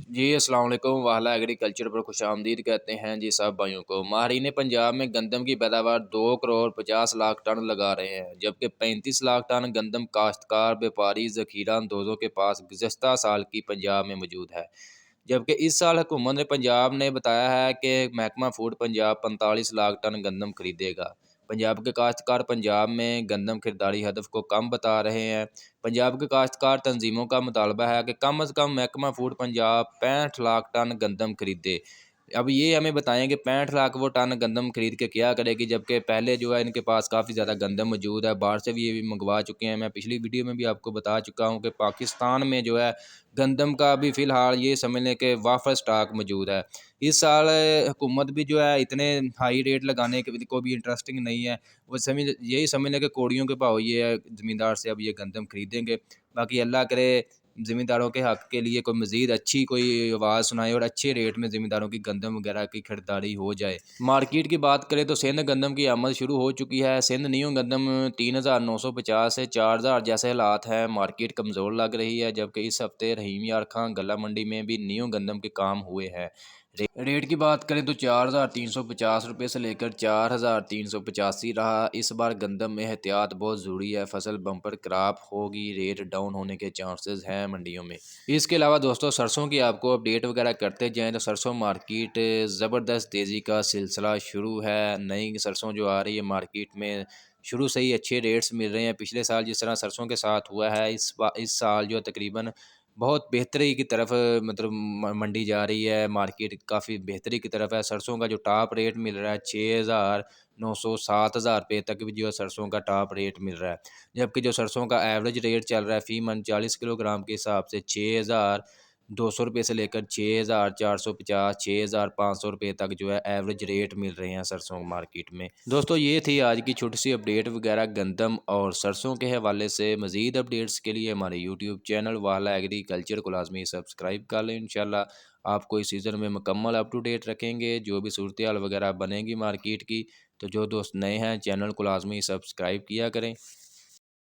जी अस्सलाम वालेकुम। वाला एग्रीकल्चर पर खुशामदीद कहते हैं जी सब भाइयों को। माहरीन पंजाब में गंदम की पैदावार 2 करोड़ 50 लाख टन लगा रहे हैं, जबकि 35 लाख टन गंदम काश्तकार व्यापारी ज़खीरा अंदोज़ों के पास गुज़श्ता साल की पंजाब में मौजूद है। जबकि इस साल हुकूमत ने पंजाब ने बताया है कि महकमा फूड पंजाब 45 लाख टन गंदम खरीदेगा। पंजाब के काश्तकार पंजाब में गंदम खरीदारी हदफ को कम बता रहे हैं। पंजाब के काश्तकार तंजीमों का मुतालबा है कि कम अज़ कम महकमा फूड पंजाब 65 लाख टन गंदम खरीदे। अब ये हमें बताएं कि 65 लाख वो टन गंदम खरीद के क्या करेगी, जबकि पहले जो है इनके पास काफ़ी ज़्यादा गंदम मौजूद है, बाहर से भी ये भी मंगवा चुके हैं। मैं पिछली वीडियो में भी आपको बता चुका हूँ कि पाकिस्तान में जो है गंदम का भी फ़िलहाल ये समझ लें कि वाफर स्टॉक मौजूद है। इस साल हुकूमत भी जो है इतने हाई रेट लगाने के को भी इंटरेस्टिंग नहीं है। वो समझ यही समझ लें कि कौड़ियों के भाव ये है, ज़मींदार से अब ये गंदम खरीदेंगे। बाकी अल्लाह करे ज़मींदारों के हक़ के लिए कोई मज़ीद अच्छी कोई आवाज़ सुनाए और अच्छे रेट में ज़मींदारों की गंदम वगैरह की खरीदारी हो जाए। मार्केट की बात करें तो सिंध गंदम की आमद शुरू हो चुकी है। सिंध न्यू गंदम 3950 से 4000 जैसे हालात हैं। मार्केट कमज़ोर लग रही है, जबकि इस हफ्ते रहीम यार खां गला मंडी में भी न्यू गंदम के काम हुए हैं। रेट की बात करें तो 4350 रुपये से लेकर 4385 रहा। इस बार गंदम में एहतियात बहुत ज़रूरी है, फसल बम्पर क्रॉप होगी, रेट डाउन होने के चांसेस हैं मंडियों में। इसके अलावा दोस्तों सरसों की आपको अपडेट वगैरह करते जाएँ तो सरसों मार्केट ज़बरदस्त तेज़ी का सिलसिला शुरू है। नई सरसों जो आ रही है मार्केट में शुरू से ही अच्छे रेट्स मिल रहे हैं। पिछले साल जिस तरह सरसों के साथ हुआ है, इस साल जो तकरीबन बहुत बेहतरी की तरफ मतलब मंडी जा रही है। मार्केट काफ़ी बेहतरी की तरफ है। सरसों का जो टॉप रेट मिल रहा है 6900 7000 रुपये तक भी जो है सरसों का टॉप रेट मिल रहा है। जबकि जो सरसों का एवरेज रेट चल रहा है फ़ी मन 40 किलोग्राम के हिसाब से 6200 रुपये से लेकर 6450 6500 रुपये तक जो है एवरेज रेट मिल रहे हैं सरसों मार्केट में। दोस्तों ये थी आज की छोटी सी अपडेट वगैरह गंदम और सरसों के हवाले से। मज़ीद अपडेट्स के लिए हमारे यूट्यूब चैनल वाला एग्रीकल्चर को लाजमी सब्सक्राइब कर लें। इंशाल्लाह आपको इस सीज़न में मुकम्मल अप टू डेट रखेंगे। जो भी सूरत हाल वगैरह बनेगी मार्केट की, तो जो दोस्त नए हैं चैनल को लाजमी सब्सक्राइब किया करें।